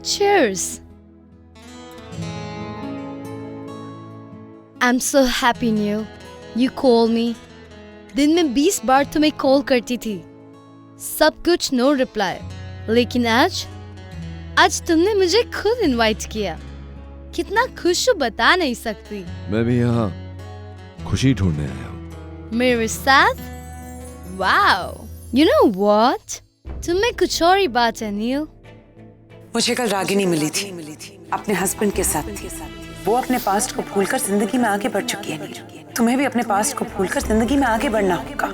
Cheers. I'm so happy, Neil. You call me. दिन में 20 बार तुम्हें कॉल करती थी, सब कुछ नो रिप्लाई। लेकिन आज तुमने मुझे खुद इनवाइट किया। कितना खुश हूँ बता नहीं सकती। मैं भी यहाँ खुशी ढूंढने आया हूँ। मेरे साथ? वाओ। You know what? तुम्हें कुछ और ही बात है नील। मुझे कल रागिनी मिली थी, अपने हस्बैंड के साथ थी। वो अपने पास्ट को भूलकर जिंदगी में आगे बढ़ चुकी है नील। तुम्हें भी अपने पास्ट को भूलकर जिंदगी में आगे बढ़ना होगा।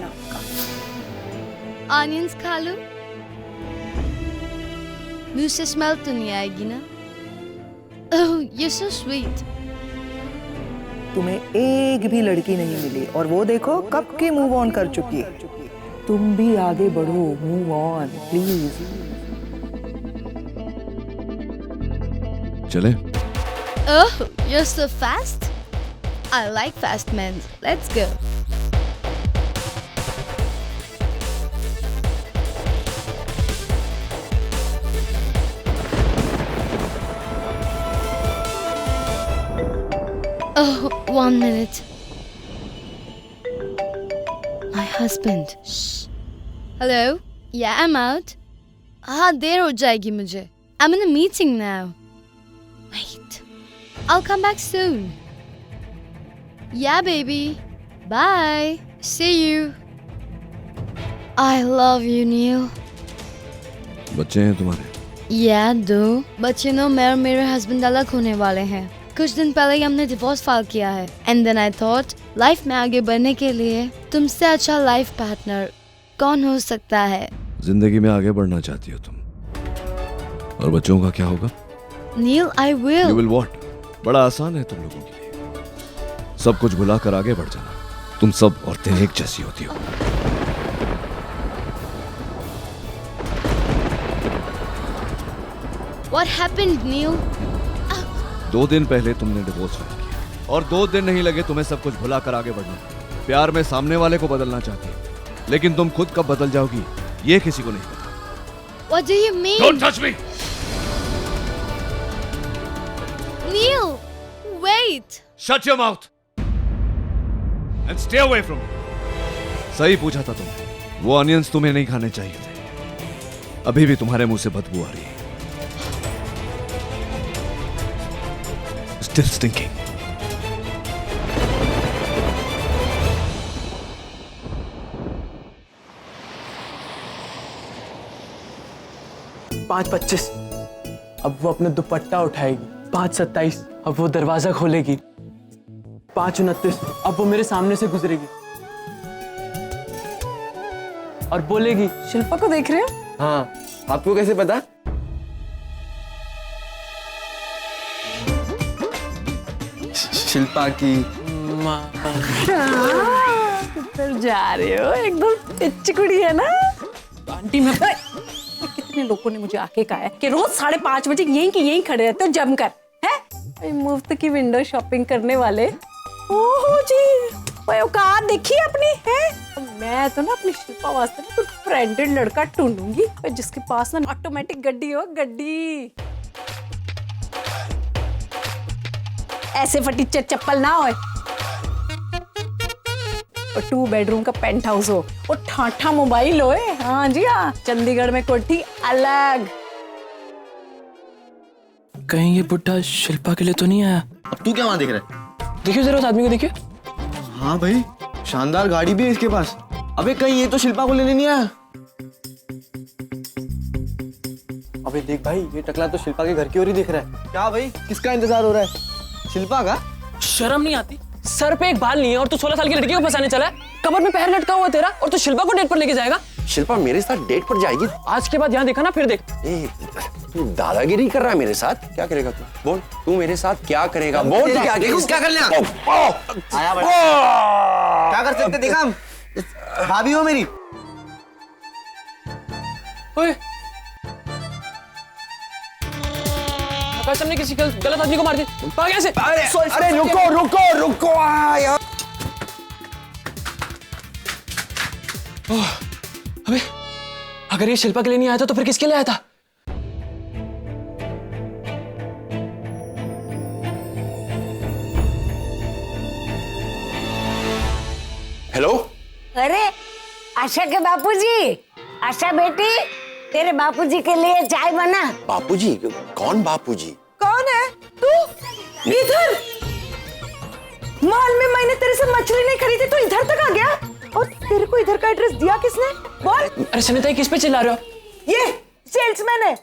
ऑनियंस खा लो, मुंह से स्मेल तो नहीं आएगी ना? ओह, you're so sweet. तुम्हें एक भी लड़की नहीं मिली और वो देखो कब की मूव ऑन कर चुकी है। तुम भी आगे बढ़ो, मूव ऑन प्लीज। चले? Oh, you're so fast. I like fast men. Let's go. Oh, 1 minute. My husband. Shh. Hello? Yeah, I'm out. हाँ, देर हो जाएगी मुझे. I'm in a meeting now. Wait. I'll come back soon. Yeah, baby. Bye. See you. I love you, Neil. बच्चे हैं तुम्हारे? Yeah, 2. बच्चे no मैं और मेरे हस्बैंड अलग होने वाले हैं। कुछ दिन पहले ही हमने डिवोर्स फाइल किया है। And then I thought, life में आगे बढ़ने के लिए तुमसे अच्छा लाइफ पार्टनर कौन हो सकता है? जिंदगी में आगे बढ़ना चाहती हो तुम, और बच्चों का क्या होगा? Neil, I will. You will what? बड़ा आसान है तुम लोगों के लिए, सब कुछ भुलाकर आगे बढ़ जाना। तुम सब औरतें एक जैसी होती हो। What happened, Neil? 2 दिन पहले तुमने डिवोर्स फाइल किया और 2 दिन नहीं लगे तुम्हें सब कुछ भुलाकर आगे बढ़ना। प्यार में सामने वाले को बदलना चाहती है, लेकिन तुम खुद कब बदल जाओगी ये किसी को नहीं पता। What do you mean? Don't touch me! Neil, wait. Shut your mouth and stay away from me. सही पूछा था तुमने, वो अनियंस तुम्हें नहीं खाने चाहिए थे। अभी भी तुम्हारे मुंह से बदबू आ रही है। Still stinking. पाँच 25 अब वो अपना दुपट्टा उठाएगी। 5:27 अब वो दरवाजा खोलेगी। 5:29 अब वो मेरे सामने से गुजरेगी और बोलेगी, शिल्पा को देख रहे हो? हाँ, आपको कैसे पता? शिल्पा की किधर जा रहे हो? एकदम पिच्ची कुड़ी है ना आंटी। मैं कितने लोगों ने मुझे आके कहा है कि रोज 5:30 बजे यहीं खड़े रहते हो जमकर, है मुफ्त की विंडो शॉपिंग करने वाले। ओहो जी, औकात देखी अपनी है। मैं तो ना अपनी शिल्पा वास्ते ना कुछ ब्रांडेड लड़का ढूंढूंगी जिसके पास ना ऑटोमेटिक गड्डी हो। गड्डी ऐसे फटी चप्पल ना हो और 2 बेडरूम का पेंट हाउस हो और ठाठा मोबाइल हो। हाँ जी हाँ, चंडीगढ़ में कोठी अलग। कहीं ये बुड्ढा शिल्पा के लिए तो नहीं आया? अब तू क्या वहां देख रहा है? देखिए जरा उस आदमी को देखिए। हाँ भाई, शानदार गाड़ी भी है इसके पास। अबे कहीं ये तो शिल्पा को लेने नहीं आया? अबे देख भाई, ये टकला तो शिल्पा के घर की ओर ही देख रहा है। क्या भाई, किसका इंतजार हो रहा है? शिल्पा का? शर्म नहीं आती? सर पे एक बाल नहीं है और तू 16 साल की लड़की को फंसाने चला है। कमर में पैर लटका हुआ तेरा और तू शिल्पा को डेट पर लेके जाएगा? शिल्पा मेरे साथ डेट पर जाएगी? आज के बाद यहाँ देखा ना, फिर देख। तू दादागिरी कर रहा है मेरे साथ? क्या करेगा तू? बोल, तू मेरे साथ क्या करेगा? बोल, तू क्या कर लेगा? आया बड़ा। क्या कर सकते देखा हम? भाभी हो मेरी। ओए, आकाश हमने किसी गलत आदमी को मार दिया। भाग यहाँ से। अरे रुको यार। अबे, अगर ये शिल्पा के लिए नहीं आया था तो फिर किसके लिए आया था? अरे आशा के बापूजी, आशा बेटी, तेरे बापूजी के लिए चाय बना। बापूजी? कौन बापूजी? कौन है तू? इधर मॉल में मैंने तेरे से मछली नहीं खरीदी, तू इधर तक आ गया। और तेरे को इधर का एड्रेस दिया किसने? बोल। अरे सनिता किस पे चिल्ला रहे हो? ये सेल्समैन है।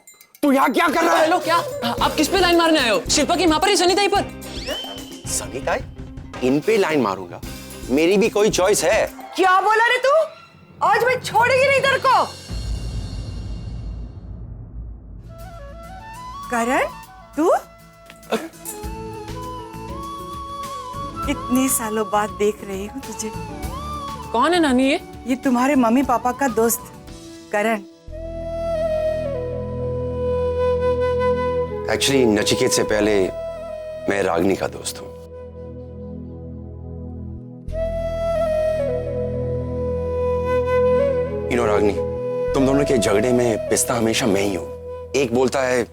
तू यहाँ क्या कर रहा है? हेलो, क्या आप किस पे लाइन मारने आए हो? शिल्पा की माँ पर या सनिता पर? सनिता, इन पे लाइन मारूंगा? मेरी भी कोई चॉइस है। क्या बोला रे तू? आज मैं छोड़ेगी नहीं तेरे को। करण, तू इतने सालों बाद देख रही हूँ तुझे। कौन है नानी ये? ये तुम्हारे मम्मी पापा का दोस्त करण। एक्चुअली नचिकेत से पहले मैं रागनी का दोस्त हूँ। रागनी, तुम दोनों के झगड़े में पिस्ता हमेशा मैं ही हूं। एक बोलता है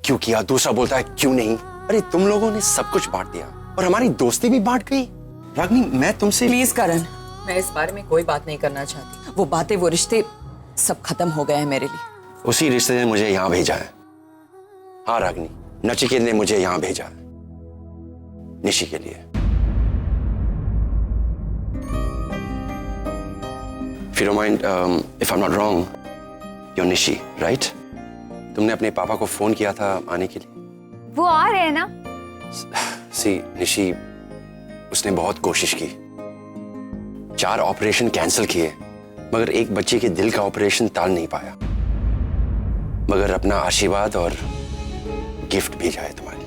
क्यों किया, दूसरा बोलता है क्यों नहीं। अरे तुम लोगों ने सब कुछ बांट दिया और हमारी दोस्ती भी बांट गई। रागनी, मैं तुमसे प्लीज करण, मैं इस बारे में कोई बात नहीं करना चाहती। वो बातें, वो रिश्ते सब खत्म हो गए हैं मेरे लिए। उसी रिश्ते ने मुझे यहाँ भेजा है। हाँ रागनी, नचिकेत ने मुझे यहाँ भेजा है निशी के लिए। If you don't mind, if I'm not wrong, you're Nishi, right? तुमने अपने पापा को फोन किया था आने के लिए। वो आ रहे हैं ना? सी निशी, उसने बहुत कोशिश की, 4 ऑपरेशन कैंसिल किए, मगर एक बच्चे के दिल का ऑपरेशन टाल नहीं पाया। मगर अपना आशीर्वाद और गिफ्ट भेजा है तुम्हारे लिए।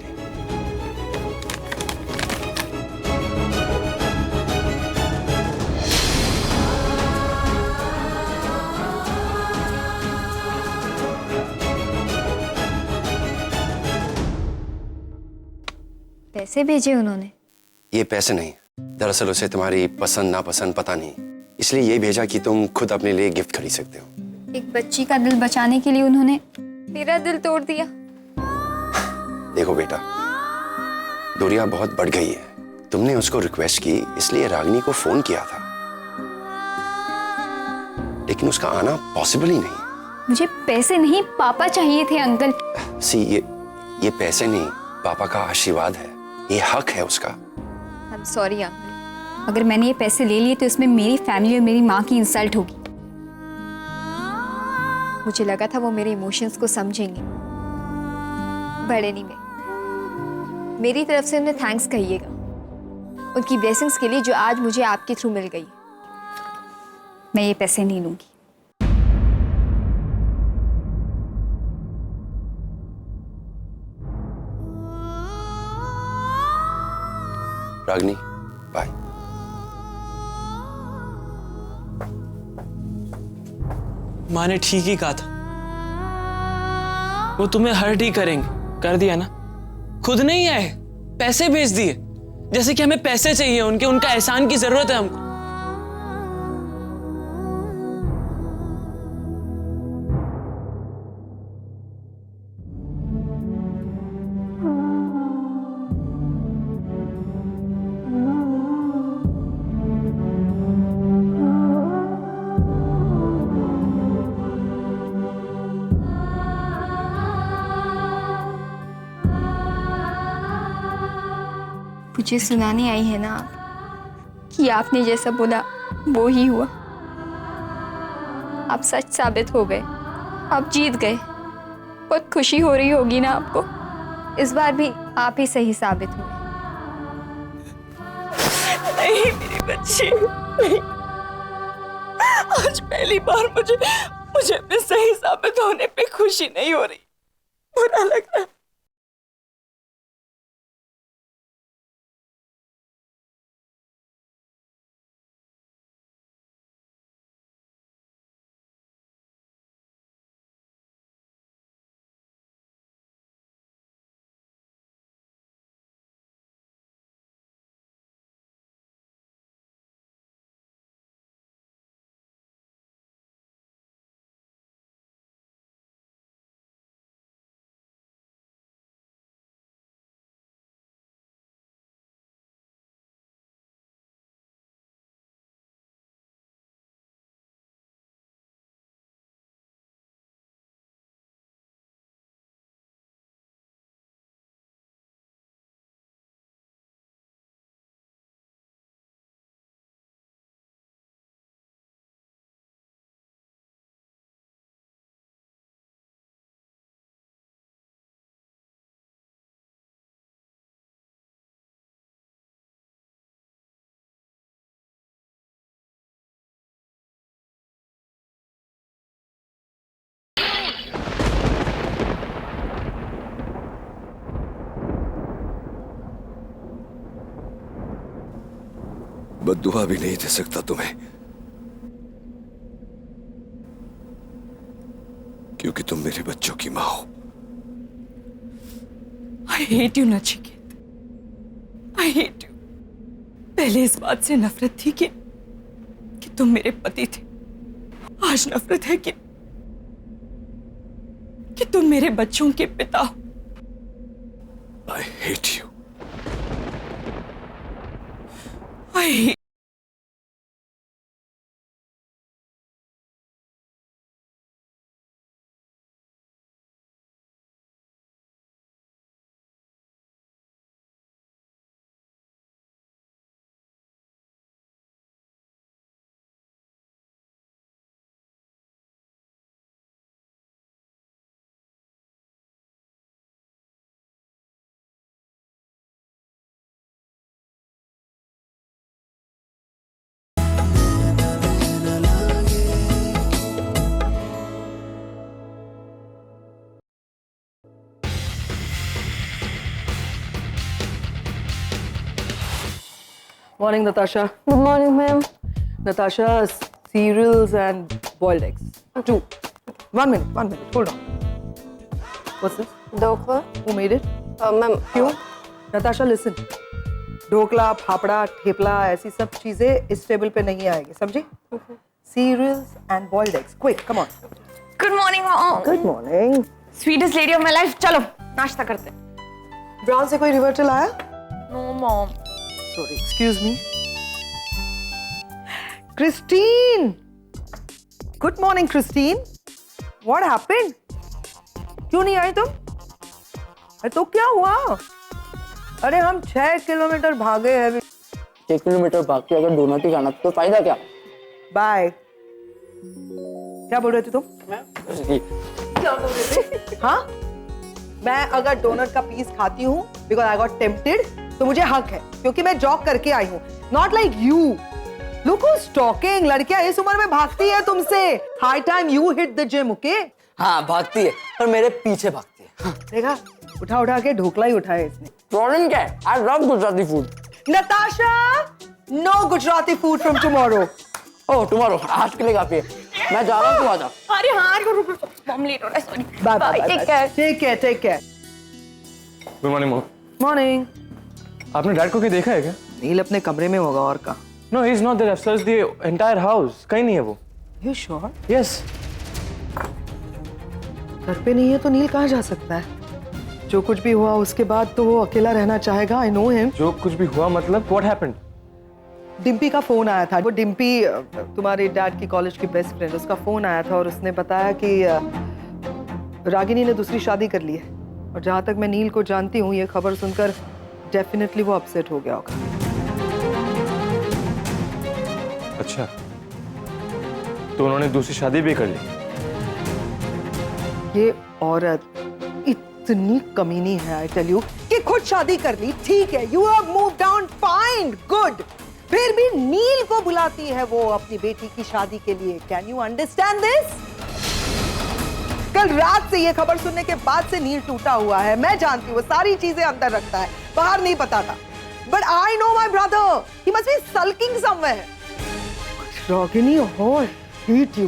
पैसे भेजे उन्होंने? ये पैसे नहीं, दरअसल उसे तुम्हारी पसंद नापसंद पता नहीं, इसलिए ये भेजा कि तुम खुद अपने लिए गिफ्ट खरीद सकते हो। एक बच्ची का दिल बचाने के लिए उन्होंने मेरा दिल तोड़ दिया। देखो बेटा, दूरियां बहुत बढ़ गई है। तुमने उसको रिक्वेस्ट की इसलिए रागनी को फोन किया था, लेकिन उसका आना पॉसिबल ही नहीं। मुझे पैसे नहीं, पापा चाहिए थे अंकल। सी, ये पैसे नहीं, पापा का आशीर्वाद है, ये हक है उसका। I'm sorry अंकल, अगर मैंने ये पैसे ले लिए तो इसमें मेरी फैमिली और मेरी माँ की इंसल्ट होगी। मुझे लगा था वो मेरे इमोशंस को समझेंगे। बड़े नहीं में मेरी तरफ से उन्हें थैंक्स कहिएगा, उनकी ब्लेसिंग्स के लिए जो आज मुझे आपके थ्रू मिल गई। मैं ये पैसे नहीं लूंगी। रागनी, बाय। माँ ने ठीक ही कहा था, वो तुम्हें हर्ट ही करेंगे। कर दिया ना, खुद नहीं आए, पैसे भेज दिए, जैसे कि हमें पैसे चाहिए उनके, उनका एहसान की जरूरत है हमको। मुझे सुनाने आई है ना आप कि आपने जैसा बोला वो ही हुआ। आप सच साबित हो गए, आप जीत गए। बहुत खुशी हो रही होगी ना आपको। इस बार भी आप ही सही साबित हुए। नहीं मेरी बच्ची, नहीं। आज पहली बार मुझे अपने सही साबित होने पे खुशी नहीं हो रही, बुरा लग रहा है। बद्दुआ भी नहीं दे सकता तुम्हें, क्योंकि तुम मेरे बच्चों की मां हो। I hate you, Nachiket. I hate you। पहले इस बात से नफरत थी कि तुम मेरे पति थे। आज नफरत है कि तुम मेरे बच्चों के पिता हो। I hate you। I hate Morning, Natasha. Good morning ma'am. Natasha, cereals and boiled eggs. 2. 1 minute. Hold on. What's this? Dhokla. Who made it? Ma'am क्यों? Natasha, listen. ढोकला, फाफड़ा, ठेपला ऐसी सब चीजें इस टेबल पे नहीं आएगी, समझी? Cereals and boiled eggs. Quick, come on. Good morning, mom। Good morning. Sweetest lady of my life। चलो नाश्ता करते हैं। ब्राउन से कोई रिवर्टल आया? No, mom। Sorry, excuse me. Christine! Good morning, Christine. What happened? क्यों नहीं आई तुम? अरे तो क्या हुआ? अरे हम 6 किलोमीटर भागे हैं अभी। 1 किलोमीटर भाग के अगर डोनट ही खाना तो फायदा क्या? बाय। क्या बोल रहे थे तुम? हाँ? मैं अगर डोनट का पीस खाती हूँ बिकॉज आई गॉट टेम्प्टेड तो मुझे हक है क्योंकि मैं जॉग करके आई हूँ। Not like you. Look who's talking. लड़कियां इस उम्र में भागती है तुमसे। High time you hit the gym, okay? हाँ भागती है पर मेरे पीछे भागती है। देखा, उठा के ढोकला ही उठाया इसने। प्रॉब्लम क्या है? I love Gujarati food. Natasha, no Gujarati food from tomorrow. Oh tomorrow, आज के लिए काफी है। मैं जा रहा हूँ, तू आ जा। अरे हाँ रुको मॉम लेट हो रहा है, sorry. Bye bye. Take care. Good morning mom. Morning. आपने डैड को कहीं देखा है क्या? नील अपने कमरे में होगा और का। No he is not there. I've searched the entire house। कहीं नहीं है वो। You sure? यस। घर पे नहीं है तो नील कहाँ जा सकता है? जो कुछ भी हुआ उसके बाद तो वो अकेला रहना चाहेगा। I know him. जो कुछ भी हुआ मतलब व्हाट हैपेंड? डिम्पी का फोन आया था। वो डिम्पी तुम्हारे डैड की कॉलेज की बेस्ट फ्रेंड, उसका फोन आया था और उसने बताया कि रागिनी ने दूसरी शादी कर ली है। और जहाँ तक मैं नील को जानती हूँ, ये खबर सुनकर डेफिनेटली वो अपसेट हो गया होगा। अच्छा, तो उन्होंने दूसरी शादी भी कर ली? ये औरत इतनी कमीनी है, आई टेल यू, कि खुद शादी कर ली। ठीक है, you have moved on, fine, good. फिर भी नील को बुलाती है वो अपनी बेटी की शादी के लिए। Can you understand this? कल रात से ये खबर सुनने के बाद से नील टूटा हुआ है। मैं जानती हूँ वो सारी चीजें अंदर रखता है, बाहर नहीं बताता। But I know my brother, he must be sulking somewhere. Ragini, hate you.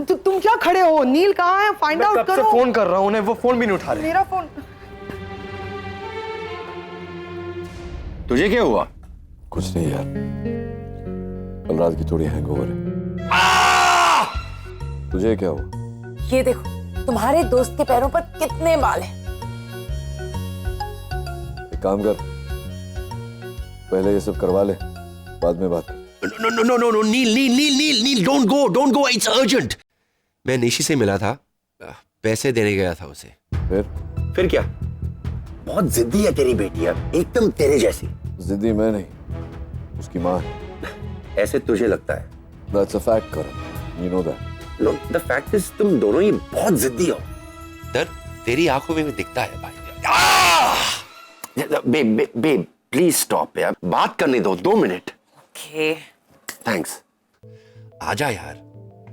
तुम क्या खड़े हो? नील कहाँ है? फाइंड आउट करो। मैं फोन कर रहा हूँ उन्हें, वो फोन भी नहीं उठा रहे। मेरा फोन। तुझे क्या हुआ? कुछ नहीं यार, कल रात की थोड़ी हैंगओवर है। तुझे क्या हुआ? ये देखो तुम्हारे दोस्त के पैरों पर कितने बाल हैं। एक काम कर, पहले ये सब करवा ले, बाद में बात कर। No, nil, don't go, it's urgent। मैं निशी से मिला था, पैसे देने गया था उसे। फिर क्या? बहुत जिद्दी है तेरी बेटी, अब एकदम तेरे जैसी। जिद्दी मैं नहीं, उसकी माँ है। ऐसे तुझे लगता है। That's a fact, Karan. You know that. No, the fact is तुम दोनों ही बहुत जिद्दी हो। दर्द तेरी आंखों में भी दिखता है भाई। बेब, प्लीज स्टॉप यार, बात करने दो 2 मिनट। Okay thanks. आजा यार,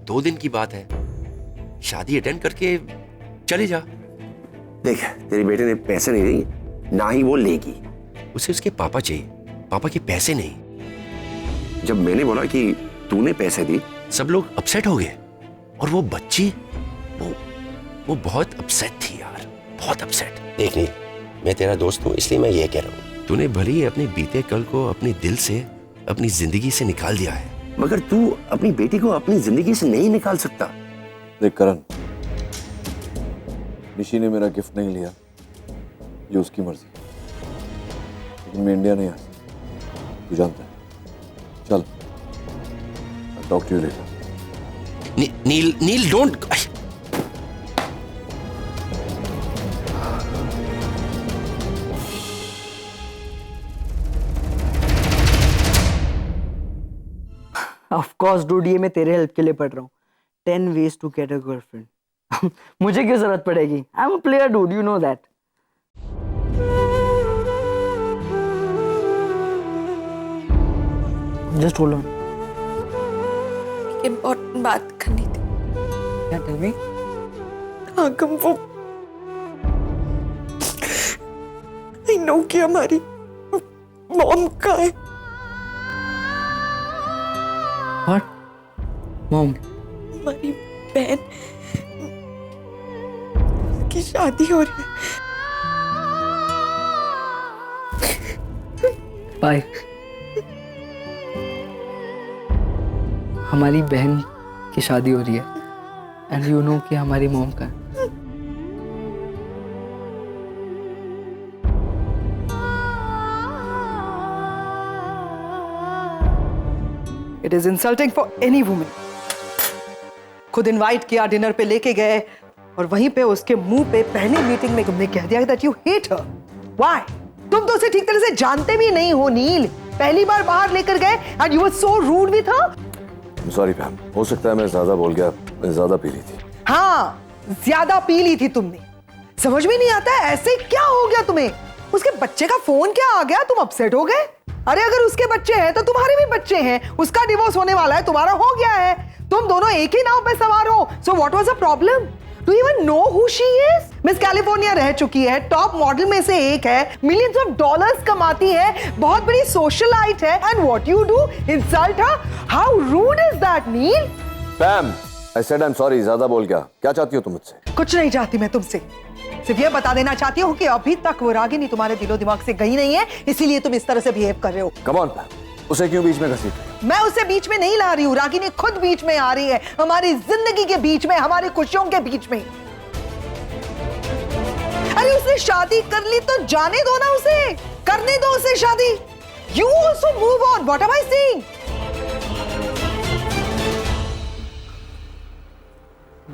2 दिन की बात है, शादी अटेंड करके चले जा। देख, तेरी बेटे ने पैसे नहीं दिए, ना ही वो लेगी। उसे उसके पापा चाहिए, पापा के पैसे नहीं। जब मैंने बोला कि तूने पैसे दी, सब लोग अपसेट हो गए। और वो बच्ची, वो बहुत अपसेट थी यार, बहुत अपसेट। देख नील, मैं तेरा दोस्त हूँ इसलिए मैं ये कह रहा हूँ, तूने भले ही अपने बीते कल को अपने दिल से, अपनी जिंदगी से निकाल दिया है, मगर तू अपनी बेटी को अपनी जिंदगी से नहीं निकाल सकता। देख करण, निशी ने मेरा गिफ्ट नहीं लिया, ये उसकी मर्जी, लेकिन मैं इंडिया नहीं आ सकता, तू जानता है। चल, talk to you later. Neel, Neel don't. Of course dude, ये मैं तेरे हेल्प के लिए पढ़ रहा हूँ। 10 ways to get a girlfriend। मुझे क्यों जरूरत पड़ेगी? I am a player dude, you know that. Just hold on. Important बात करनी थी। क्या? Tell me. आगम, वो आई नो कि हमारी मॉम का है। व्हाट? मॉम? हमारी बहन की शादी हो रही है। बाय। हमारी बहन की शादी हो रही है एंड यू नो कि हमारी मॉम का है। It is insulting for any woman. खुद इनवाइट किया, डिनर पे लेके गए और वहीं पे उसके मुंह पे पहली मीटिंग में तुमने कह दिया that you hate her. Why? तुम तो उसे ठीक तरह से जानते भी नहीं हो नील। पहली बार बाहर लेकर गए and you were so rude with her. Sorry ma'am, हो सकता है मैं ज्यादा बोल गया, मैं ज्यादा पी ली थी। हाँ, ज्यादा पी ली थी तुमने। समझ में नहीं आता है ऐसे क्या हो गया तुम्हें? उसके बच्चे का फोन क्या आ गया, तुम अपसेट हो गए? अरे अगर उसके बच्चे हैं तो तुम्हारे भी बच्चे हैं, उसका डिवोर्स होने वाला है, तुम्हारा हो गया है, तुम दोनों एक ही नाव पे सवार हो। So what was the problem? Do you even know who she is? Miss California रह चुकी है, टॉप मॉडल में से एक है, मिलियंस ऑफ डॉलर्स कमाती है, बहुत बड़ी सोशलाइट है, and what you do? Insult her? How rude is that Neel? Pam, I said I am sorry, ज्यादा बोल गया। क्या चाहती हो तुम मुझसे? कुछ नहीं चाहती मैं तुमसे, सिर्फ ये बता देना चाहती हूँ कि अभी तक वो रागिनी तुम्हारे दिलो दिमाग से गई नहीं है, इसीलिए तुम इस तरह से बिहेव कर रहे हो। कम ऑन पैम, उसे क्यों बीच में घसीट? मैं उसे बीच में नहीं ला रही हूँ, रागिनी खुद बीच में आ रही है, हमारी जिंदगी के बीच में, हमारी खुशियों के बीच में। अरे उसने शादी कर ली तो जाने दो ना उसे, करने दो उसे शादी। You also move on. What am I saying?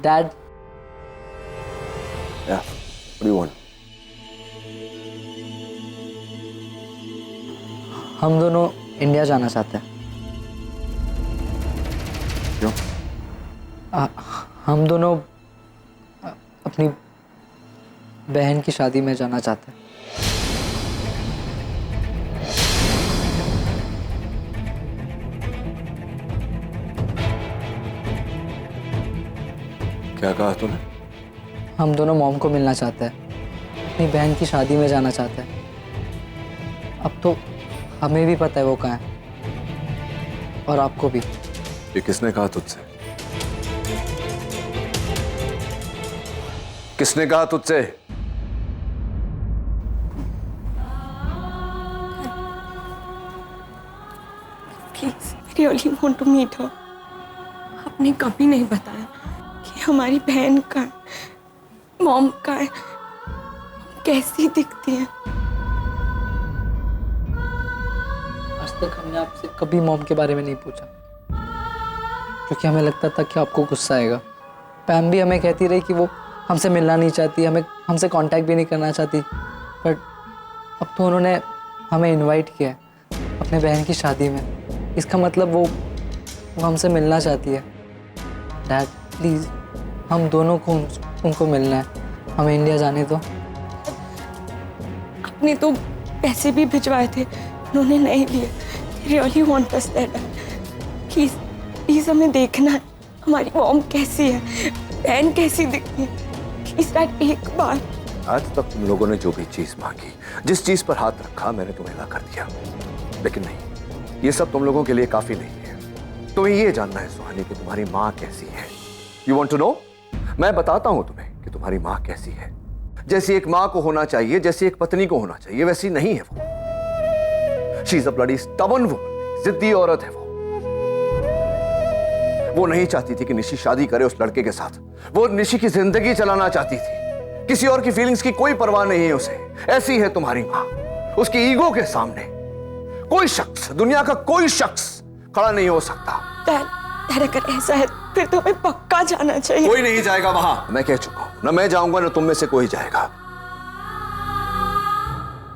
Dad. Yeah. What do you want? हम दोनों इंडिया जाना चाहते हैं। क्यों? हम दोनों अपनी बहन की शादी में जाना चाहते हैं। क्या कहा तूने? हम दोनों मॉम को मिलना चाहते हैं, अपनी बहन की शादी में जाना चाहते हैं। अब तो हमें भी पता है वो कहाँ है और आपको भी। ये किसने कहा तुझसे? किसने कहा तुझसे? Please, I really want to meet her. आपने कभी नहीं बताया कि हमारी बहन का है, मॉम का है, कैसी दिखती है। आज तक हमने आपसे कभी मॉम के बारे में नहीं पूछा क्योंकि हमें लगता था कि आपको गुस्सा आएगा। पैम भी हमें कहती रही कि वो हमसे मिलना नहीं चाहती, हमसे कांटेक्ट भी नहीं करना चाहती, बट अब तो उन्होंने हमें इनवाइट किया है अपने बहन की शादी में। इसका मतलब वो हमसे मिलना चाहती है। डैड प्लीज़, हम दोनों को उनको मिलना है, हमें इंडिया जाने दो। आपने तो पैसे भी भिजवाए थे, उन्होंने नहीं लिए। Really want us that. Please please, हमें देखना है हमारी मॉम कैसी है, बहन कैसी दिखती है। प्लीज डैड, एक बार। आज तक तुम लोगों ने जो भी चीज मांगी, जिस चीज पर हाथ रखा, मैंने तुम्हें ला कर दिया, लेकिन नहीं, ये सब तुम लोगों के लिए काफी नहीं है। तुम्हें ये जानना है सुहानी कि तुम्हारी माँ कैसी है। You want to know? मैं बताता हूं तुम्हें कि तुम्हारी माँ कैसी है। जैसी एक माँ को होना चाहिए, जैसी एक पत्नी को होना चाहिए, वैसी नहीं है वो। She is a bloody stubborn woman, जिद्दी औरत है वो नहीं चाहती थी कि निशी शादी करे उस लड़के के साथ। वो निशी की जिंदगी चलाना चाहती थी। किसी और की फीलिंग्स की कोई परवाह नहीं है उसे। ऐसी है तुम्हारी माँ। उसकी ईगो के सामने कोई शख्स, दुनिया का कोई शख्स खड़ा नहीं हो सकता। डैड अगर ऐसा है फिर तो हमें पक्का जाना चाहिए। कोई नहीं जाएगा वहां, मैं कह चुका हूं। ना मैं जाऊंगा ना तुम में से कोई जाएगा।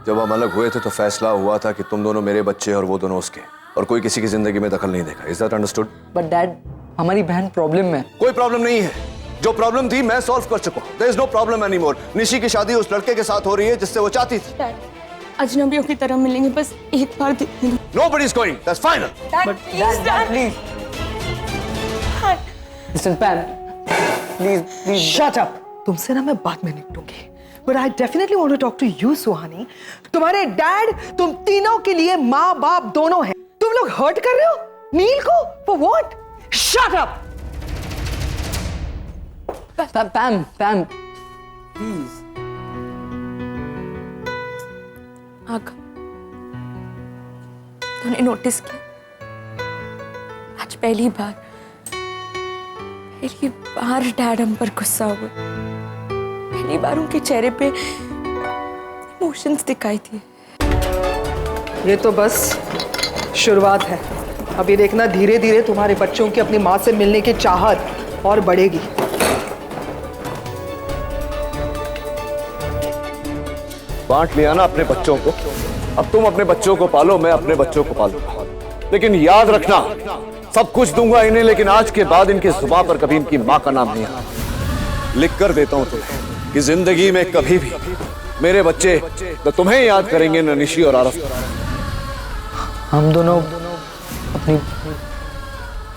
जब हम अलग हुए थे तो फैसला हुआ था कि तुम दोनों मेरे बच्चे और वो दोनों उसके, और कोई किसी की जिंदगी में दखल नहीं देगा। Is that understood? But dad, हमारी बहन प्रॉब्लम में। कोई प्रॉब्लम नहीं है। जो प्रॉब्लम थी मैं सॉल्व कर चुका हूं। There is no problem anymore. Nishi की शादी उस लड़के के साथ हो रही है जिससे वो चाहती थी। डैड अजनबियों की तरह मिलेंगे, बस एक बार देखने दो। Nobody is going. That's final. Dad, please. Listen, Pam. Please. Shut up. तुमसे ना मैं बाद में निपटूंगी। But I definitely want to talk to you, सुहानी। तुम्हारे डैड तुम तीनों के लिए माँ बाप दोनों हैं। तुम लोग हर्ट कर रहे हो नील को? For what? Shut up. Pam. Please. आग, तूने नोटिस किया? आज पहली बार डैड हम पर गुस्सा हुए। पहली बार उनके चेहरे पे इमोशंस दिखाई थी। ये तो बस शुरुआत है। अभी देखना धीरे धीरे तुम्हारे बच्चों की अपनी माँ से मिलने की चाहत और बढ़ेगी। बांट लिया ना अपने बच्चों को। अब तुम अपने बच्चों को पालो, मैं अपने बच्चों को पालूंगा। लेकिन याद रखना, सब कुछ दूंगा इन्हें, लेकिन आज के बाद इनकी जुबान पर कभी इनकी माँ का नाम नहीं आना। लिख कर देता हूं तुम्हें कि जिंदगी में कभी भी मेरे बच्चे न तुम्हें याद करेंगे न निशी और आरफ। हम दोनों अपनी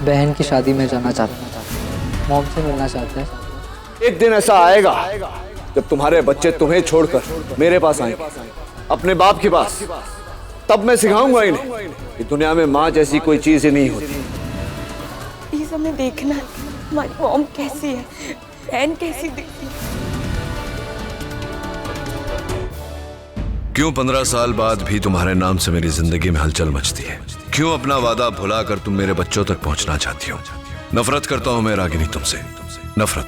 बहन की शादी में जाना चाहते हैं, मॉम से मिलना चाहते हैं। एक दिन ऐसा आएगा जब तुम्हारे बच्चे तुम्हें छोड़कर मेरे पास आएंगे, अपने बाप के पास। तब मैं सिखाऊंगा इन्हें कि दुनिया में माँ जैसी कोई चीज ही नहीं होती। प्लीज हमें देखना है हमारी मॉम कैसी है, बहन कैसी दिखती है। क्यों 15 साल बाद भी तुम्हारे नाम से मेरी जिंदगी में हलचल मचती है? क्यों अपना वादा भुलाकर तुम मेरे बच्चों तक पहुंचना चाहती हो? नफरत करता हूं मैं रागिनी तुमसे, नफरत।